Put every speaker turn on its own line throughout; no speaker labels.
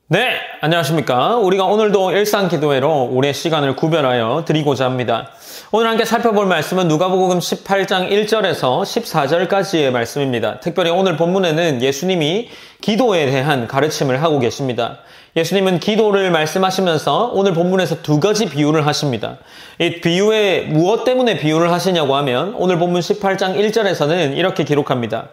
네, 안녕하십니까. 우리가 오늘도 일상기도회로 우리의 시간을 구별하여 드리고자 합니다. 오늘 함께 살펴볼 말씀은 누가복음 18장 1절에서 14절까지의 말씀입니다. 특별히 오늘 본문에는 예수님이 기도에 대한 가르침을 하고 계십니다. 예수님은 기도를 말씀하시면서 오늘 본문에서 두 가지 비유를 하십니다. 이 비유에 무엇 때문에 비유를 하시냐고 하면 오늘 본문 18장 1절에서는 이렇게 기록합니다.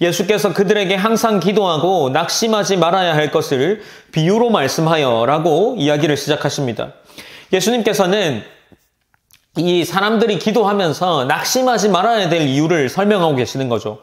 예수께서 그들에게 항상 기도하고 낙심하지 말아야 할 것을 비유로 말씀하여 라고 이야기를 시작하십니다. 예수님께서는 이 사람들이 기도하면서 낙심하지 말아야 될 이유를 설명하고 계시는 거죠.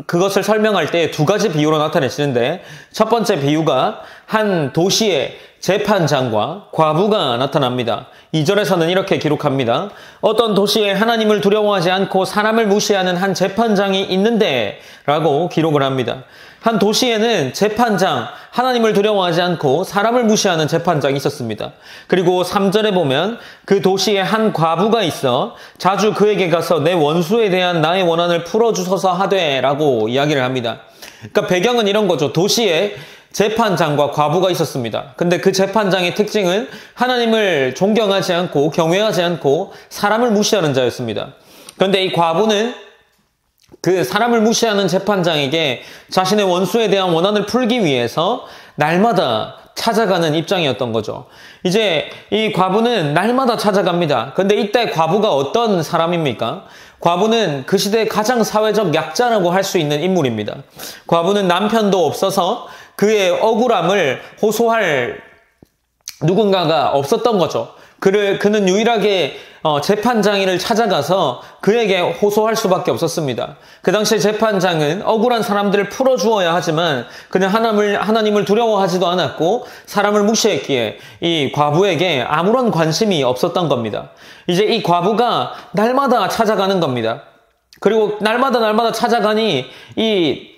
그것을 설명할 때 두 가지 비유로 나타내시는데 첫 번째 비유가 한 도시의 재판장과 과부가 나타납니다. 2절에서는 이렇게 기록합니다. 어떤 도시에 하나님을 두려워하지 않고 사람을 무시하는 한 재판장이 있는데 라고 기록을 합니다. 한 도시에는 재판장, 하나님을 두려워하지 않고 사람을 무시하는 재판장이 있었습니다. 그리고 3절에 보면 그 도시에 한 과부가 있어 자주 그에게 가서 내 원수에 대한 나의 원한을 풀어주소서 하되 라고 이야기를 합니다. 그러니까 배경은 이런 거죠. 도시에 재판장과 과부가 있었습니다. 근데 그 재판장의 특징은 하나님을 존경하지 않고 경외하지 않고 사람을 무시하는 자였습니다. 그런데 이 과부는 그 사람을 무시하는 재판장에게 자신의 원수에 대한 원한을 풀기 위해서 날마다 찾아가는 입장이었던 거죠. 이제 이 과부는 날마다 찾아갑니다. 근데 이때 과부가 어떤 사람입니까? 과부는 그 시대의 가장 사회적 약자라고 할 수 있는 인물입니다. 과부는 남편도 없어서 그의 억울함을 호소할 누군가가 없었던 거죠. 그는 유일하게 재판장을 찾아가서 그에게 호소할 수밖에 없었습니다. 그 당시에 재판장은 억울한 사람들을 풀어주어야 하지만 그는 하나님을 두려워하지도 않았고 사람을 무시했기에 이 과부에게 아무런 관심이 없었던 겁니다. 이제 이 과부가 날마다 찾아가는 겁니다. 그리고 날마다 찾아가니 이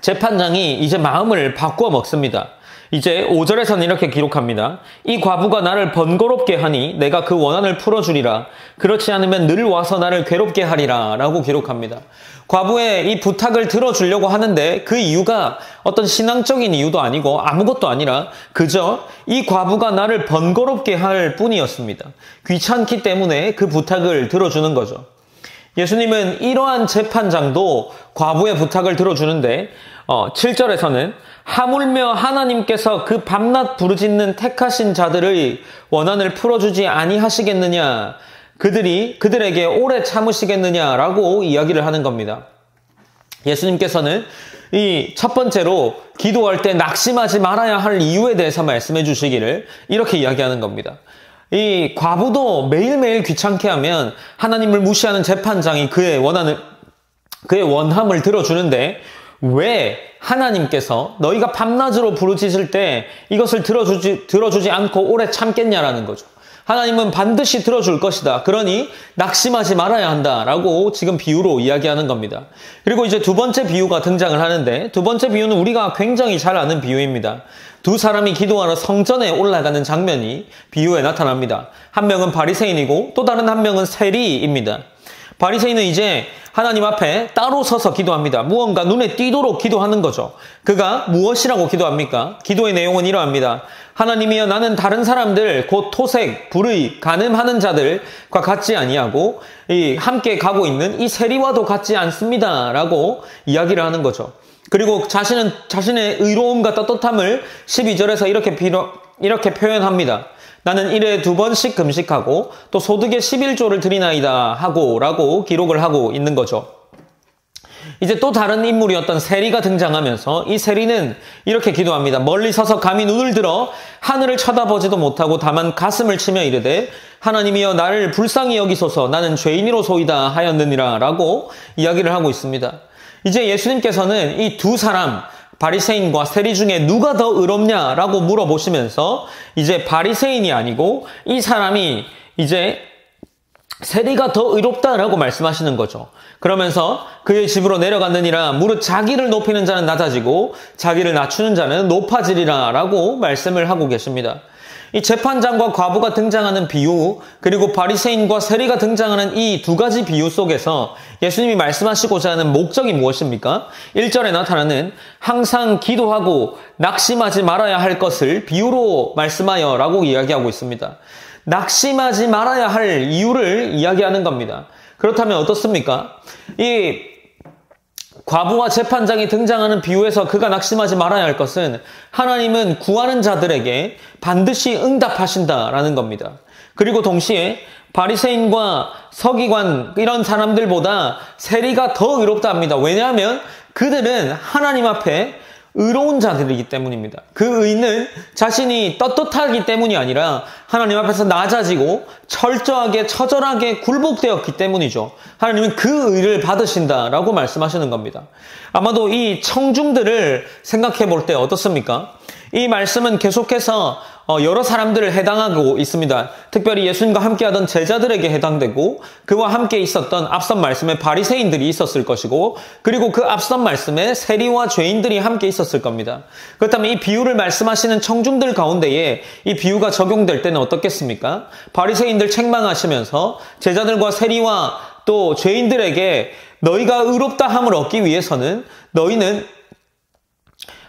재판장이 이제 마음을 바꾸어 먹습니다. 이제 5절에서는 이렇게 기록합니다. 이 과부가 나를 번거롭게 하니 내가 그 원한을 풀어주리라. 그렇지 않으면 늘 와서 나를 괴롭게 하리라 라고 기록합니다. 과부의 이 부탁을 들어주려고 하는데 그 이유가 어떤 신앙적인 이유도 아니고 아무것도 아니라 그저 이 과부가 나를 번거롭게 할 뿐이었습니다. 귀찮기 때문에 그 부탁을 들어주는 거죠. 예수님은 이러한 재판장도 과부의 부탁을 들어주는데 7절에서는 하물며 하나님께서 그 밤낮 부르짖는 택하신 자들의 원한을 풀어주지 아니하시겠느냐, 그들에게 오래 참으시겠느냐라고 이야기를 하는 겁니다. 예수님께서는 이 첫 번째로 기도할 때 낙심하지 말아야 할 이유에 대해서 말씀해 주시기를 이렇게 이야기하는 겁니다. 이 과부도 매일매일 귀찮게 하면 하나님을 무시하는 재판장이 그의 원함을 들어주는데 왜 하나님께서 너희가 밤낮으로 부르짖을 때 이것을 들어주지 않고 오래 참겠냐라는 거죠. 하나님은 반드시 들어줄 것이다. 그러니 낙심하지 말아야 한다라고 지금 비유로 이야기하는 겁니다. 그리고 이제 두 번째 비유가 등장을 하는데 두 번째 비유는 우리가 굉장히 잘 아는 비유입니다. 두 사람이 기도하러 성전에 올라가는 장면이 비유에 나타납니다. 한 명은 바리새인이고 또 다른 한 명은 세리입니다. 바리새인은 이제 하나님 앞에 따로 서서 기도합니다. 무언가 눈에 띄도록 기도하는 거죠. 그가 무엇이라고 기도합니까? 기도의 내용은 이러합니다. 하나님이여, 나는 다른 사람들 곧 토색, 불의, 간음하는 자들과 같지 아니하고 함께 가고 있는 이 세리와도 같지 않습니다 라고 이야기를 하는 거죠. 그리고 자신의 의로움과 떳떳함을 12절에서 이렇게 표현합니다. 나는 일에 2번씩 금식하고 또 소득의 11조를 드리나이다 하고 라고 기록을 하고 있는 거죠. 이제 또 다른 인물이었던 세리가 등장하면서 이 세리는 이렇게 기도합니다. 멀리 서서 감히 눈을 들어 하늘을 쳐다보지도 못하고 다만 가슴을 치며 이르되 하나님이여, 나를 불쌍히 여기소서, 나는 죄인이로소이다 하였느니라 라고 이야기를 하고 있습니다. 이제 예수님께서는 이 두 사람, 바리새인과 세리 중에 누가 더 의롭냐라고 물어보시면서 이제 바리새인이 아니고 이 사람이 이제 세리가 더 의롭다라고 말씀하시는 거죠. 그러면서 그의 집으로 내려갔느니라. 무릇 자기를 높이는 자는 낮아지고 자기를 낮추는 자는 높아지리라 라고 말씀을 하고 계십니다. 이 재판장과 과부가 등장하는 비유, 그리고 바리새인과 세리가 등장하는 이 두 가지 비유 속에서 예수님이 말씀하시고자 하는 목적이 무엇입니까? 1절에 나타나는 항상 기도하고 낙심하지 말아야 할 것을 비유로 말씀하여 라고 이야기하고 있습니다. 낙심하지 말아야 할 이유를 이야기하는 겁니다. 그렇다면 어떻습니까? 이 과부와 재판장이 등장하는 비유에서 그가 낙심하지 말아야 할 것은 하나님은 구하는 자들에게 반드시 응답하신다라는 겁니다. 그리고 동시에 바리새인과 서기관 이런 사람들보다 세리가 더 의롭다 합니다. 왜냐하면 그들은 하나님 앞에 의로운 자들이기 때문입니다. 그 의는 자신이 떳떳하기 때문이 아니라 하나님 앞에서 낮아지고 철저하게 처절하게 굴복되었기 때문이죠. 하나님은 그 의를 받으신다라고 말씀하시는 겁니다. 아마도 이 청중들을 생각해 볼 때 어떻습니까? 이 말씀은 계속해서 여러 사람들을 해당하고 있습니다. 특별히 예수님과 함께하던 제자들에게 해당되고 그와 함께 있었던 앞선 말씀에 바리새인들이 있었을 것이고 그리고 그 앞선 말씀에 세리와 죄인들이 함께 있었을 겁니다. 그렇다면 이 비유를 말씀하시는 청중들 가운데에 이 비유가 적용될 때는 어떻겠습니까? 바리새인들 책망하시면서 제자들과 세리와 또 죄인들에게 너희가 의롭다 함을 얻기 위해서는 너희는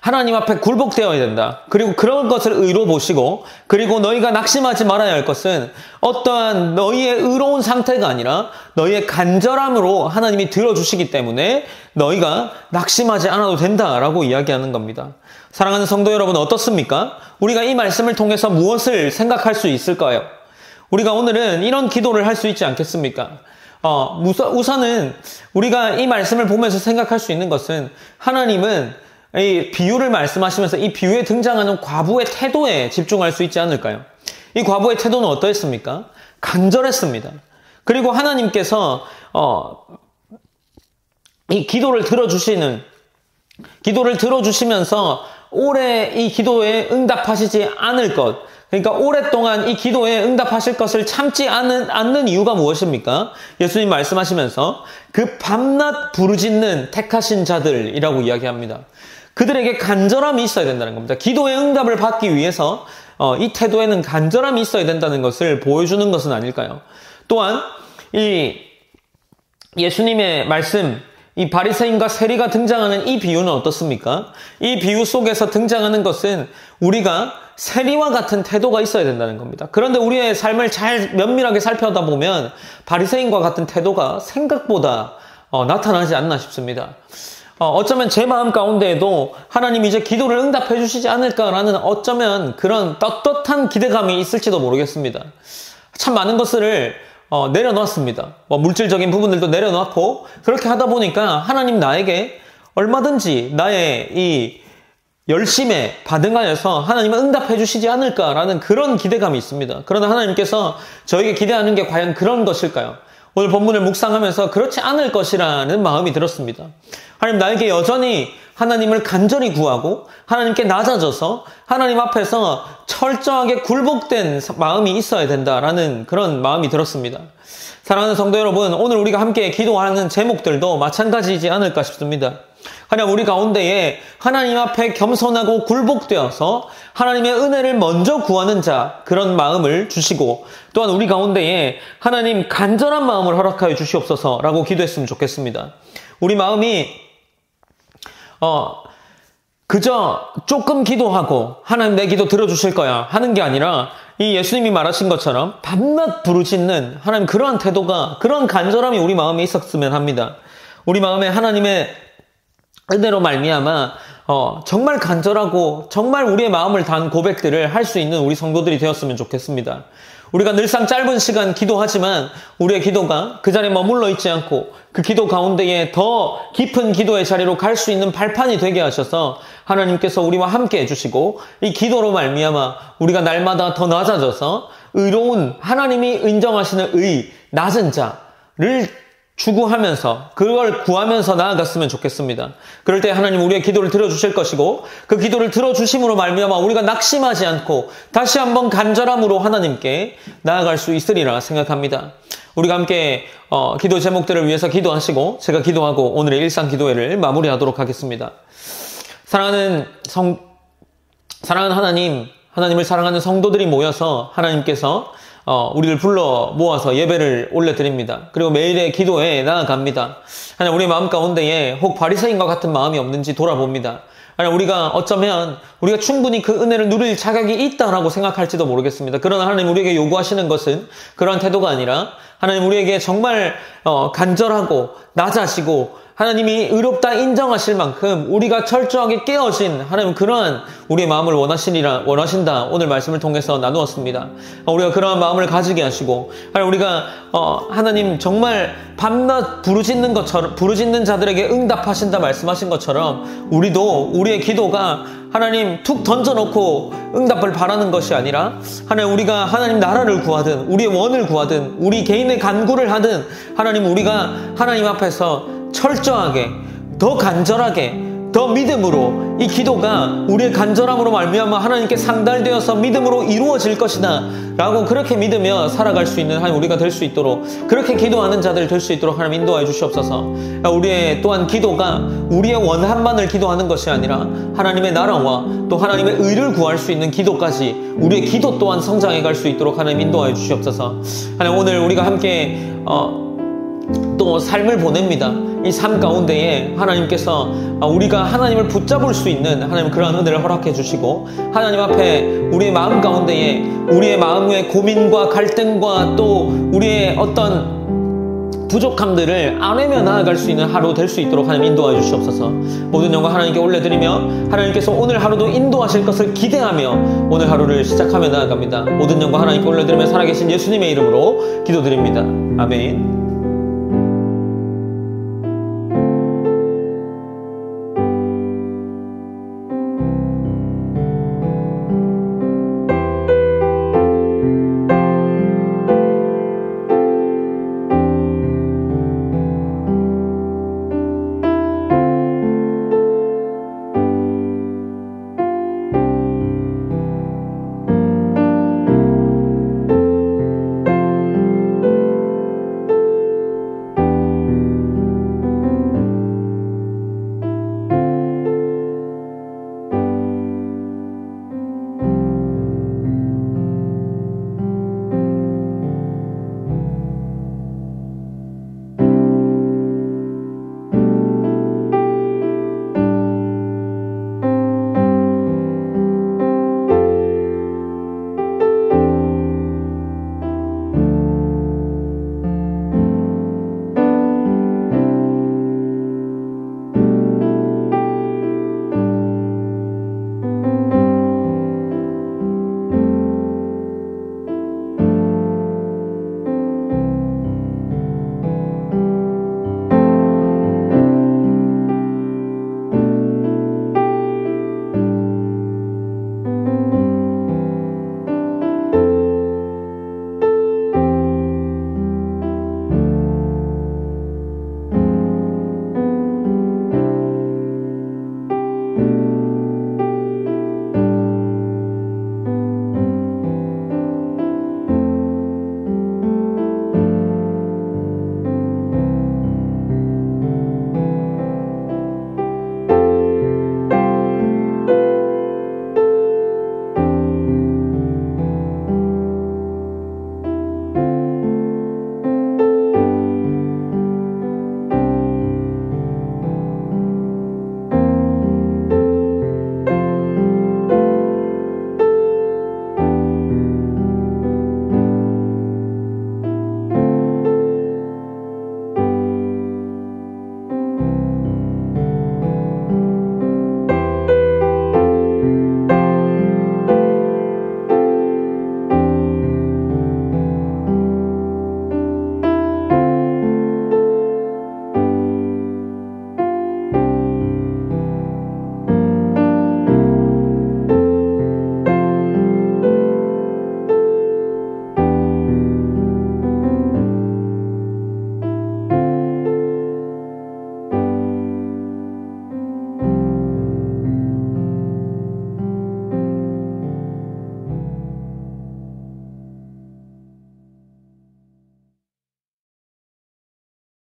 하나님 앞에 굴복되어야 된다. 그리고 그런 것을 의로 보시고 그리고 너희가 낙심하지 말아야 할 것은 어떠한 너희의 의로운 상태가 아니라 너희의 간절함으로 하나님이 들어주시기 때문에 너희가 낙심하지 않아도 된다라고 이야기하는 겁니다. 사랑하는 성도 여러분 어떻습니까? 우리가 이 말씀을 통해서 무엇을 생각할 수 있을까요? 우리가 오늘은 이런 기도를 할 수 있지 않겠습니까? 우선은 우리가 이 말씀을 보면서 생각할 수 있는 것은 하나님은 이 비유를 말씀하시면서 이 비유에 등장하는 과부의 태도에 집중할 수 있지 않을까요? 이 과부의 태도는 어떠했습니까? 간절했습니다. 그리고 하나님께서 이 기도를 들어주시면서 오래 이 기도에 응답하시지 않을 것, 그러니까 오랫동안 이 기도에 응답하실 것을 참지 않는 이유가 무엇입니까? 예수님 말씀하시면서 그 밤낮 부르짖는 택하신 자들이라고 이야기합니다. 그들에게 간절함이 있어야 된다는 겁니다. 기도의 응답을 받기 위해서 이 태도에는 간절함이 있어야 된다는 것을 보여주는 것은 아닐까요? 또한 이 예수님의 말씀, 이 바리새인과 세리가 등장하는 이 비유는 어떻습니까? 이 비유 속에서 등장하는 것은 우리가 세리와 같은 태도가 있어야 된다는 겁니다. 그런데 우리의 삶을 잘 면밀하게 살펴다 보면 바리새인과 같은 태도가 생각보다 나타나지 않나 싶습니다. 어쩌면 제 마음 가운데에도 하나님 이제 기도를 응답해 주시지 않을까라는 어쩌면 그런 떳떳한 기대감이 있을지도 모르겠습니다. 참 많은 것을 내려놓았습니다. 물질적인 부분들도 내려놓고 그렇게 하다 보니까 하나님 나에게 얼마든지 나의 이 열심에 반응하여서 하나님은 응답해 주시지 않을까라는 그런 기대감이 있습니다. 그러나 하나님께서 저에게 기대하는 게 과연 그런 것일까요? 오늘 본문을 묵상하면서 그렇지 않을 것이라는 마음이 들었습니다. 하나님 나에게 여전히 하나님을 간절히 구하고 하나님께 낮아져서 하나님 앞에서 철저하게 굴복된 마음이 있어야 된다라는 그런 마음이 들었습니다. 사랑하는 성도 여러분, 오늘 우리가 함께 기도하는 제목들도 마찬가지이지 않을까 싶습니다. 하나님 우리 가운데에 하나님 앞에 겸손하고 굴복되어서 하나님의 은혜를 먼저 구하는 자 그런 마음을 주시고 또한 우리 가운데에 하나님 간절한 마음을 허락하여 주시옵소서라고 기도했으면 좋겠습니다. 우리 마음이 그저 조금 기도하고 하나님 내 기도 들어주실 거야 하는 게 아니라 이 예수님이 말하신 것처럼 밤낮 부르짖는 하나님 그러한 태도가 그런 간절함이 우리 마음에 있었으면 합니다. 우리 마음에 하나님의 은혜로 말미암아 정말 간절하고 정말 우리의 마음을 단 고백들을 할 수 있는 우리 성도들이 되었으면 좋겠습니다. 우리가 늘상 짧은 시간 기도하지만 우리의 기도가 그 자리에 머물러 있지 않고 그 기도 가운데에 더 깊은 기도의 자리로 갈 수 있는 발판이 되게 하셔서 하나님께서 우리와 함께 해주시고 이 기도로 말미암아 우리가 날마다 더 낮아져서 의로운 하나님이 인정하시는 낮은 자를 추구하면서 그걸 구하면서 나아갔으면 좋겠습니다. 그럴 때 하나님 우리의 기도를 들어주실 것이고 그 기도를 들어주심으로 말미암아 우리가 낙심하지 않고 다시 한번 간절함으로 하나님께 나아갈 수 있으리라 생각합니다. 우리가 함께 기도 제목들을 위해서 기도하시고 제가 기도하고 오늘의 일상 기도회를 마무리하도록 하겠습니다. 사랑하는 하나님, 하나님을 사랑하는 성도들이 모여서 하나님께서 우리를 불러 모아서 예배를 올려드립니다. 그리고 매일의 기도에 나아갑니다. 하나님, 우리 마음 가운데에 혹 바리새인과 같은 마음이 없는지 돌아봅니다. 하나님, 우리가 어쩌면 우리가 충분히 그 은혜를 누릴 자격이 있다라고 생각할지도 모르겠습니다. 그러나 하나님, 우리에게 요구하시는 것은 그러한 태도가 아니라 하나님, 우리에게 정말 간절하고 낮아지고 하나님이 의롭다 인정하실 만큼 우리가 철저하게 깨어진 하나님, 그러한 우리의 마음을 원하신다. 오늘 말씀을 통해서 나누었습니다. 우리가 그러한 마음을 가지게 하시고, 하나님, 우리가 하나님 정말 밤낮 부르짖는 자들에게 응답하신다 말씀하신 것처럼 우리도 우리의 기도가 하나님 툭 던져놓고 응답을 바라는 것이 아니라 하나님, 우리가 하나님 나라를 구하든 우리의 원을 구하든 우리 개인의 간구를 하든 하나님, 우리가 하나님 앞에서 철저하게, 더 간절하게, 더 믿음으로 이 기도가 우리의 간절함으로 말미암아 하나님께 상달되어서 믿음으로 이루어질 것이다 라고 그렇게 믿으며 살아갈 수 있는 하나님, 우리가 될 수 있도록, 그렇게 기도하는 자들이 될 수 있도록 하나님 인도하여 주시옵소서. 우리의 또한 기도가 우리의 원함만을 기도하는 것이 아니라 하나님의 나라와 또 하나님의 의를 구할 수 있는 기도까지 우리의 기도 또한 성장해 갈 수 있도록 하나님 인도하여 주시옵소서. 하나님, 오늘 우리가 함께 또 삶을 보냅니다. 이 삶 가운데에 하나님께서 우리가 하나님을 붙잡을 수 있는 하나님 그러한 은혜를 허락해 주시고, 하나님 앞에 우리의 마음 가운데에 우리의 마음의 고민과 갈등과 또 우리의 어떤 부족함들을 안으며 나아갈 수 있는 하루 될 수 있도록 하나님 인도하여 주시옵소서. 모든 영광 하나님께 올려드리며 하나님께서 오늘 하루도 인도하실 것을 기대하며 오늘 하루를 시작하며 나아갑니다. 모든 영광 하나님께 올려드리며 살아계신 예수님의 이름으로 기도드립니다. 아멘.